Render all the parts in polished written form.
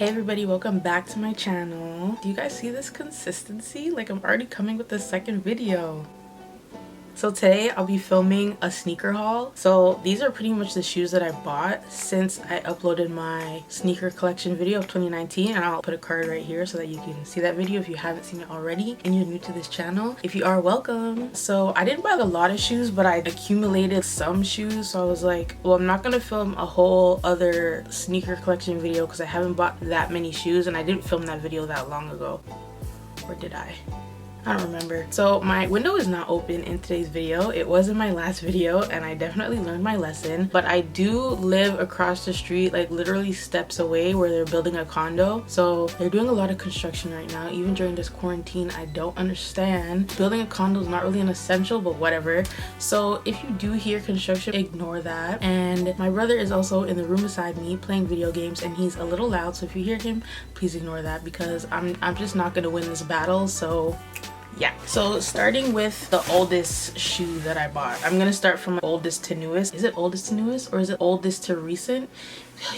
Hey everybody, welcome back to my channel. Do you guys see this consistency? Like, I'm already coming with the second video. So today I'll be filming a sneaker haul. So these are pretty much the shoes that I bought since I uploaded my sneaker collection video of 2019, and I'll put a card right here so that you can see that video if you haven't seen it already and you're new to this channel. If you are, welcome. So I didn't buy a lot of shoes, but I accumulated some shoes, so I was like, well, I'm not gonna film a whole other sneaker collection video because I haven't bought that many shoes, and I didn't film that video that long ago. Or did I? I don't remember. So my window is not open in today's video. It was in my last video and I definitely learned my lesson, but I do live across the street, like literally steps away, where they're building a condo. So they're doing a lot of construction right now, even during this quarantine. I don't understand. Building a condo is not really an essential, but whatever. So if you do hear construction, ignore that. And my brother is also in the room beside me playing video games, and he's a little loud, so if you hear him, please ignore that, because I'm just not gonna win this battle. So yeah, so starting with the oldest shoe that I bought. I'm gonna start from oldest to newest. Is it oldest to newest or is it oldest to recent?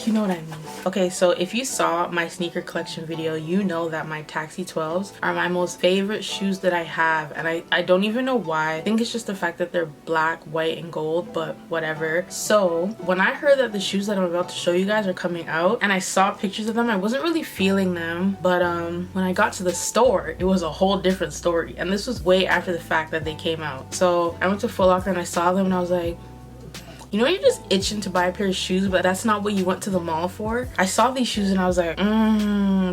You know what I mean. Okay, so if you saw my sneaker collection video, you know that my Taxi 12s are my most favorite shoes that I have, and I don't even know why. I think it's just the fact that they're black, white, and gold, but whatever. So when I heard that the shoes that I'm about to show you guys are coming out and I saw pictures of them, I wasn't really feeling them, but when I got to the store, it was a whole different story, and this was way after the fact that they came out. So I went to Foot Locker and I saw them and I was like, you know, you're just itching to buy a pair of shoes, but that's not what you went to the mall for. I saw these shoes and I was like,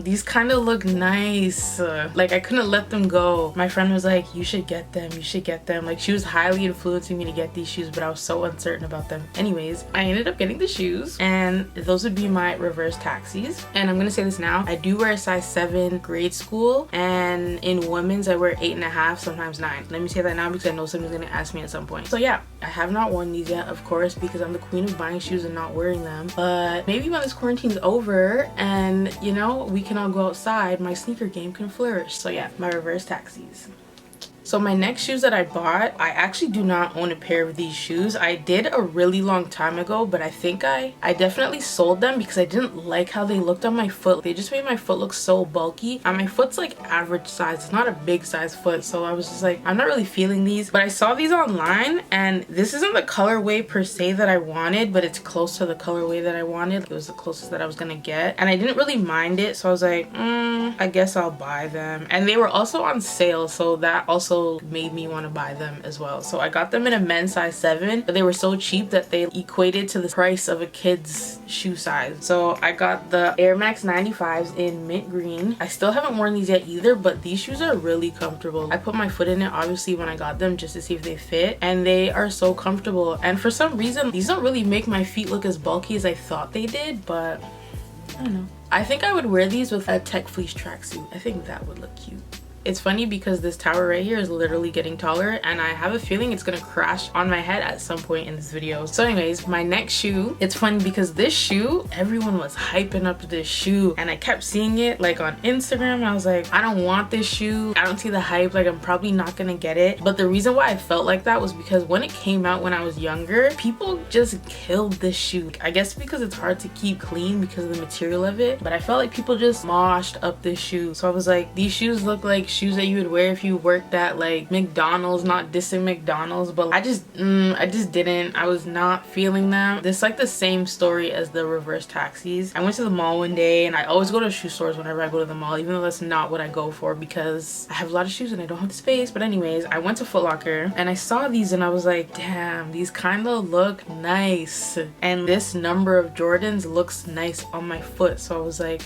these kind of look nice. Like, I couldn't let them go. My friend was like, you should get them, you should get them. Like, she was highly influencing me to get these shoes, but I was so uncertain about them. Anyways, I ended up getting the shoes, and those would be my reverse taxis. And I'm gonna say this now, I do wear a size 7 grade school, and in women's I wear 8.5, sometimes 9. Let me say that now because I know someone's gonna ask me at some point. So yeah, I have not worn these yet, of course, because I'm the queen of buying shoes and not wearing them. But maybe when this quarantine's over and, you know, we can all go outside, my sneaker game can flourish. So yeah, my reverse taxis. So my next shoes that I bought, I actually do not own a pair of these shoes. I did a really long time ago, but I think I definitely sold them because I didn't like how they looked on my foot. They just made my foot look so bulky, and my foot's like average size. It's not a big size foot, so I was just like, I'm not really feeling these. But I saw these online, and this isn't the colorway per se that I wanted, but it's close to the colorway that I wanted. It was the closest that I was gonna get, and I didn't really mind it, so I was like, I guess I'll buy them. And they were also on sale, so that also made me want to buy them as well. So I got them in a men's size 7, but they were so cheap that they equated to the price of a kid's shoe size. So I got the Air Max 95s in mint green. I still haven't worn these yet either, but these shoes are really comfortable. I put my foot in it obviously when I got them just to see if they fit, and they are so comfortable. And for some reason, these don't really make my feet look as bulky as I thought they did, but I don't know. I think I would wear these with a tech fleece tracksuit. I think that would look cute. It's funny because this tower right here is literally getting taller, and I have a feeling it's gonna crash on my head at some point in this video. So anyways, my next shoe, it's funny because this shoe, everyone was hyping up this shoe, and I kept seeing it like on Instagram, and I was like, I don't want this shoe. I don't see the hype, like I'm probably not gonna get it. But the reason why I felt like that was because when it came out when I was younger, people just killed this shoe. I guess because it's hard to keep clean because of the material of it, but I felt like people just moshed up this shoe. So I was like, these shoes look like shoes that you would wear if you worked at like McDonald's. Not dissing McDonald's, but I just didn't. I was not feeling them. This is like the same story as the reverse taxis. I went to the mall one day, and I always go to shoe stores whenever I go to the mall, even though that's not what I go for because I have a lot of shoes and I don't have the space. But anyways, I went to Foot Locker and I saw these and I was like, damn, these kind of look nice, and this number of Jordans looks nice on my foot. So I was like,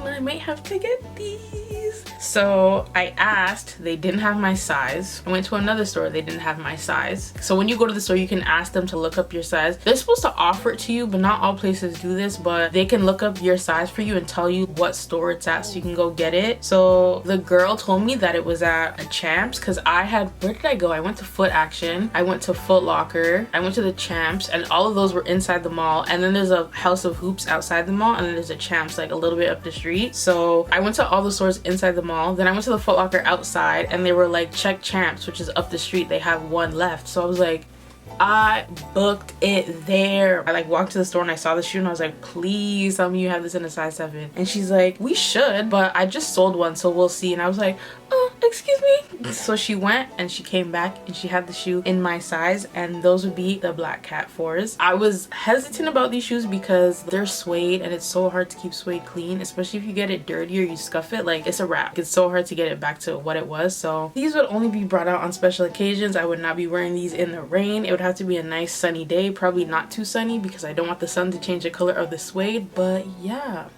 I might have to get these. So I asked, they didn't have my size. I went to another store, they didn't have my size. So when you go to the store, you can ask them to look up your size. They're supposed to offer it to you, but not all places do this, but they can look up your size for you and tell you what store it's at so you can go get it. So the girl told me that it was at a Champs, because where did I go? I went to Foot Action, I went to Foot Locker, I went to the Champs, and all of those were inside the mall. And then there's a House of Hoops outside the mall, and then there's a Champs like a little bit up the street. So I went to all the stores inside the mall, then I went to the Foot Locker outside, and they were like, check Champs, which is up the street, they have one left. So I was like, I booked it there. I like walked to the store and I saw the shoe and I was like, please tell me you have this in a size 7. And she's like, we should, but I just sold one, so we'll see. And I was like, oh, excuse me. So she went and she came back and she had the shoe in my size, and those would be the Black Cat 4s. I was hesitant about these shoes because they're suede and it's so hard to keep suede clean, especially if you get it dirty or you scuff it, like it's a wrap. It's so hard to get it back to what it was. So these would only be brought out on special occasions. I would not be wearing these in the rain. It would have to be a nice sunny day, probably not too sunny because I don't want the sun to change the color of the suede. But yeah,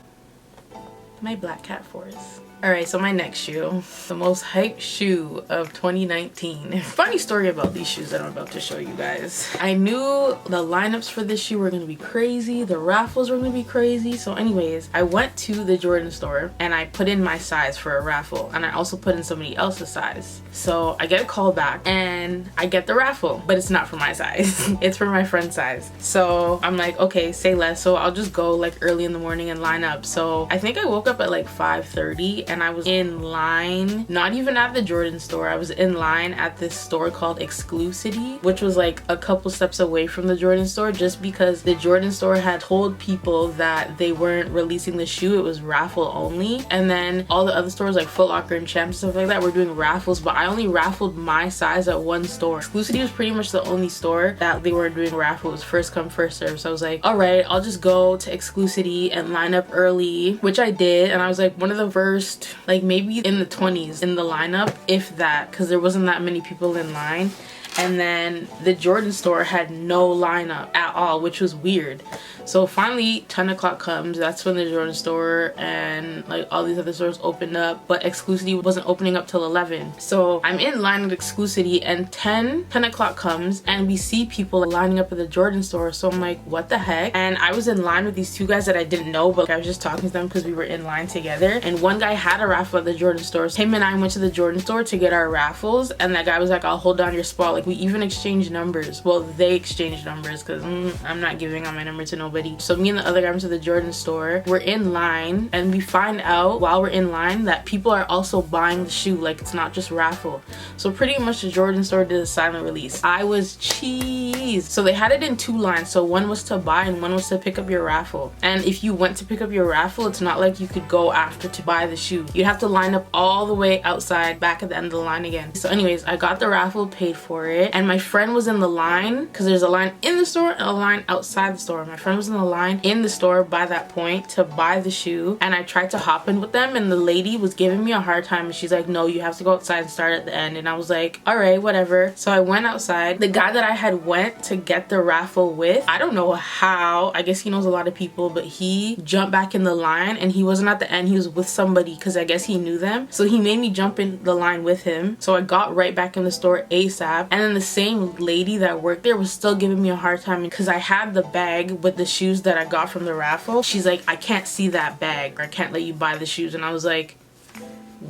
my Black Cat 4s. Alright, so my next shoe, the most hyped shoe of 2019. Funny story about these shoes that I'm about to show you guys. I knew the lineups for this shoe were going to be crazy. The raffles were going to be crazy. So anyways, I went to the Jordan store and I put in my size for a raffle. And I also put in somebody else's size. So I get a call back and I get the raffle, but it's not for my size. It's for my friend's size. So I'm like, okay, say less. So I'll just go like early in the morning and line up. So I think I woke up at like 5:30 and I was in line, not even at the Jordan store. I was in line at this store called Exclusivity, which was like a couple steps away from the Jordan store, just because the Jordan store had told people that they weren't releasing the shoe. It was raffle only. And then all the other stores like Foot Locker and Champs and stuff like that were doing raffles, but I only raffled my size at one store. Exclusivity was pretty much the only store that they weren't doing raffles. First come, first serve. So I was like, all right, I'll just go to Exclusivity and line up early, which I did. And I was like one of the first, like maybe in the 20s in the lineup, if that, because there wasn't that many people in line. And then the Jordan store had no lineup at all, which was weird. So finally 10 o'clock comes. That's when the Jordan store and like all these other stores opened up, but Exclusivity wasn't opening up till 11. So I'm in line at Exclusivity and 10 o'clock comes and we see people lining up at the Jordan store. So I'm like, what the heck? And I was in line with these two guys that I didn't know, but I was just talking to them because we were in line together. And one guy had a raffle at the Jordan store. So him and I went to the Jordan store to get our raffles, and that guy was like, I'll hold down your spot. Like we even exchanged numbers. Well, they exchanged numbers because I'm not giving out my number to nobody. So me and the other guy went to the Jordan store. We're in line and we find out while we're in line that people are also buying the shoe. Like it's not just raffle. So pretty much the Jordan store did a silent release. I was cheesed. So they had it in 2 lines. So one was to buy and one was to pick up your raffle. And if you went to pick up your raffle, it's not like you could go after to buy the shoe. You have to line up all the way outside, back at the end of the line again. So anyways, I got the raffle, paid for it, and my friend was in the line because there's a line in the store and a line outside the store. My friend was in the line in the store by that point to buy the shoe, and I tried to hop in with them, and the lady was giving me a hard time, and she's like, no, you have to go outside and start at the end. And I was like, all right, whatever. So I went outside. The guy that I had went to get the raffle with, I don't know how, I guess he knows a lot of people, but he jumped back in the line and he wasn't at the end. He was with somebody because I guess he knew them. So he made me jump in the line with him. So I got right back in the store ASAP. And then the same lady that worked there was still giving me a hard time because I had the bag with the shoes that I got from the raffle. She's like, I can't see that bag, or I can't let you buy the shoes. And I was like,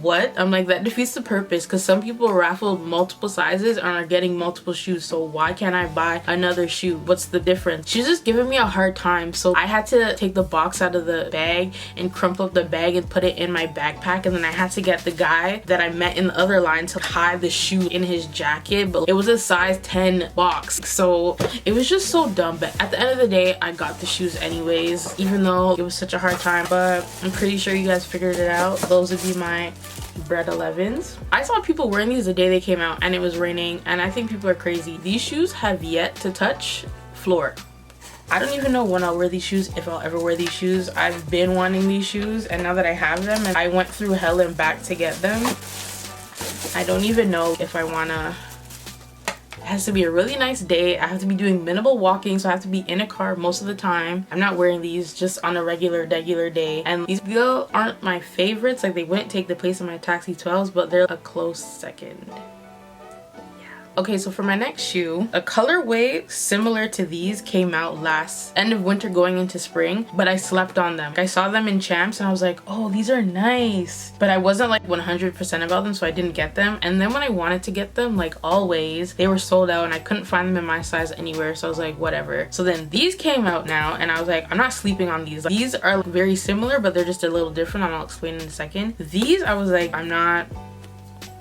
what? I'm like, that defeats the purpose, because some people raffle multiple sizes and are getting multiple shoes, so why can't I buy another shoe? What's the difference? She's just giving me a hard time. So I had to take the box out of the bag and crumple up the bag and put it in my backpack, and then I had to get the guy that I met in the other line to hide the shoe in his jacket, but it was a size 10 box, so it was just so dumb. But at the end of the day, I got the shoes anyways, even though it was such a hard time. But I'm pretty sure you guys figured it out. Those would be my Bred 11s. I saw people wearing these the day they came out and it was raining, and I think people are crazy. These shoes have yet to touch floor. I don't even know when I'll wear these shoes, if I'll ever wear these shoes. I've been wanting these shoes, and now that I have them and I went through hell and back to get them, I don't even know if I wanna. It has to be a really nice day. I have to be doing minimal walking, so I have to be in a car most of the time. I'm not wearing these just on a regular day. And these still aren't my favorites. Like, they wouldn't take the place of my Taxi 12s, but they're a close second. Okay, so for my next shoe, a colorway similar to these came out last end of winter going into spring, but I slept on them. I saw them in Champs and I was like, oh, these are nice. But I wasn't like 100% about them, so I didn't get them. And then when I wanted to get them, like always, they were sold out and I couldn't find them in my size anywhere. So I was like, whatever. So then these came out now and I was like, I'm not sleeping on these. These are very similar, but they're just a little different. I'll explain in a second. These, I was like, I'm not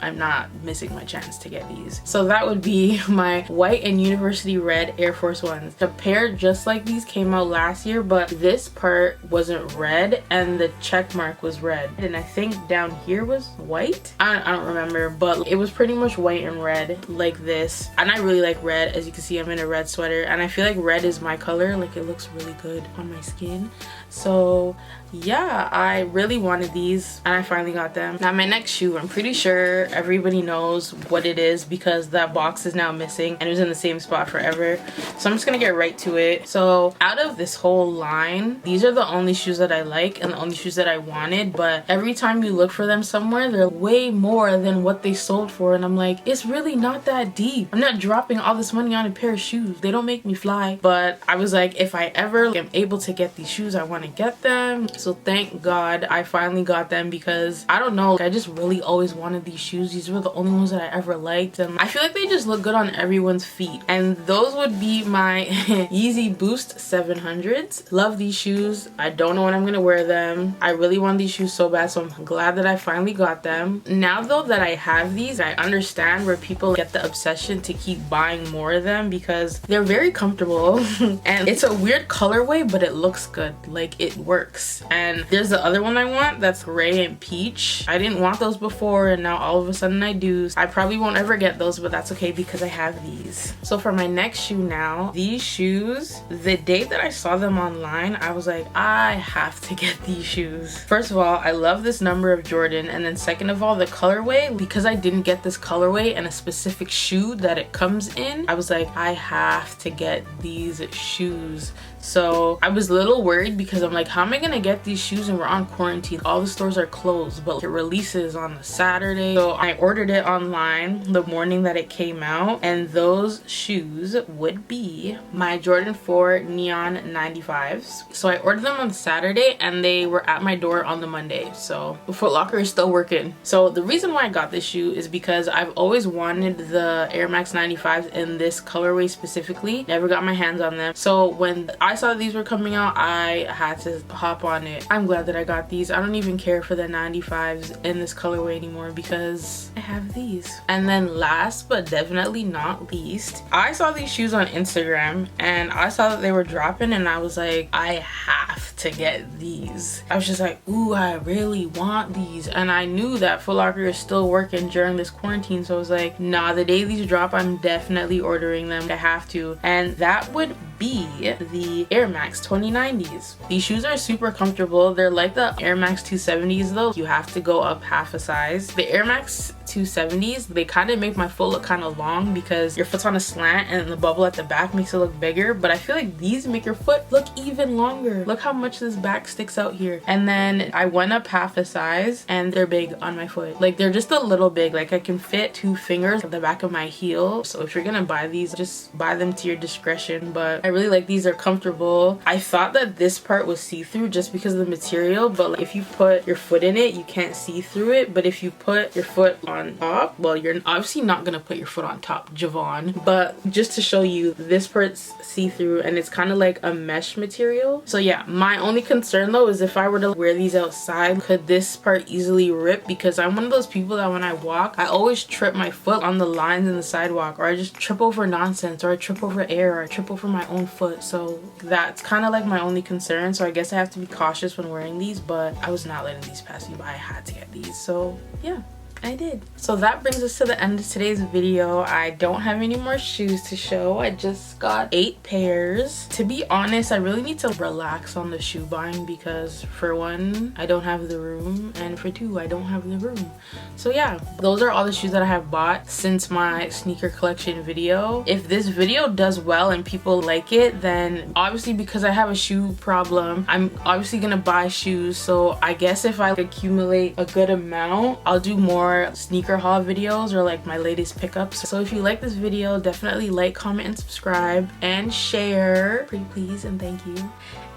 I'm not missing my chance to get these. So that would be my white and University Red Air Force Ones. The pair just like these came out last year, but this part wasn't red and the check mark was red. And I think down here was white. I don't remember, but it was pretty much white and red like this. And I really like red. As you can see, I'm in a red sweater and I feel like red is my color. Like it looks really good on my skin. So yeah, I really wanted these and I finally got them. Now my next shoe, I'm pretty sure everybody knows what it is because that box is now missing and it was in the same spot forever. So I'm just gonna get right to it. So out of this whole line, these are the only shoes that I like and the only shoes that I wanted, but every time you look for them somewhere, they're way more than what they sold for, and I'm like, it's really not that deep. I'm not dropping all this money on a pair of shoes. They don't make me fly. But I was like, if I ever am able to get these shoes, I want to get them. So thank God I finally got them because I don't know, I just really always wanted these shoes. These were the only ones that I ever liked and I feel like they just look good on everyone's feet, and those would be my Yeezy Boost 700s. Love these shoes. I don't know when I'm gonna wear them. I really want these shoes so bad, so I'm glad that I finally got them. Now though that I have these, I understand where people get the obsession to keep buying more of them because they're very comfortable and it's a weird colorway, but it looks good. Like it works. And there's the other one I want that's gray and peach. I didn't want those before and now all of a sudden I do. I probably won't ever get those, but that's okay because I have these. So for my next shoe now, these shoes, the day that I saw them online, I was like, I have to get these shoes. First of all, I love this number of Jordan, and then second of all, the colorway, because I didn't get this colorway and a specific shoe that it comes in, I was like, I have to get these shoes. So I was a little worried because I'm like, how am I gonna get these shoes and we're on quarantine? All the stores are closed, but it releases on the Saturday. So I ordered it online the morning that it came out, and those shoes would be my Jordan 4 Neon 95s. So I ordered them on Saturday and they were at my door on the Monday. So Foot Locker is still working. So the reason why I got this shoe is because I've always wanted the Air Max 95s in this colorway specifically. Never got my hands on them. So when I saw these were coming out, I had to hop on it. I'm glad that I got these. I don't even care for the 95s in this colorway anymore because I have these. And then last but definitely not least, I saw these shoes on Instagram and I saw that they were dropping and I was like, I have to get these. I was just like, ooh, I really want these. And I knew that Foot Locker is still working during this quarantine, so I was like, nah, the day these drop, I'm definitely ordering them. I have to. And that would be the Air Max 2090s. These shoes are super comfortable. They're like the Air Max 270s though. You have to go up half a size. The Air Max 270s, they kind of make my foot look kind of long because your foot's on a slant and the bubble at the back makes it look bigger, but I feel like these make your foot look even longer. Look how much this back sticks out here. And then I went up half a size and they're big on my foot. Like they're just a little big. Like I can fit 2 fingers at the back of my heel. So if you're gonna buy these, just buy them to your discretion. But I really like these. Are comfortable. I thought that this part was see-through just because of the material, but like, if you put your foot in it, you can't see through it. But if you put your foot on top, well, you're obviously not gonna put your foot on top, Javon, but just to show you, this part's see-through and it's kind of like a mesh material. So yeah, my only concern though is if I were to wear these outside, could this part easily rip? Because I'm one of those people that when I walk, I always trip my foot on the lines in the sidewalk, or I just trip over nonsense, or I trip over air, or I trip over my own foot. So that's kind of like my only concern. So I guess I have to be cautious when wearing these, but I was not letting these pass me by. I had to get these. So yeah, I did. So that brings us to the end of today's video. I don't have any more shoes to show. I just got 8 pairs. To be honest, I really need to relax on the shoe buying because for one, I don't have the room, and for two, I don't have the room. So yeah, those are all the shoes that I have bought since my sneaker collection video. If this video does well and people like it, then obviously because I have a shoe problem, I'm obviously gonna buy shoes. So I guess if I accumulate a good amount, I'll do more sneaker haul videos or like my latest pickups. So if you like this video, definitely like, comment, and subscribe and share, pretty please, and thank you.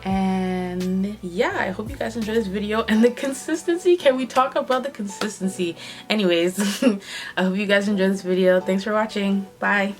And yeah, I hope you guys enjoyed this video. And the consistency, can we talk about the consistency? Anyways, I hope you guys enjoyed this video. Thanks for watching. Bye.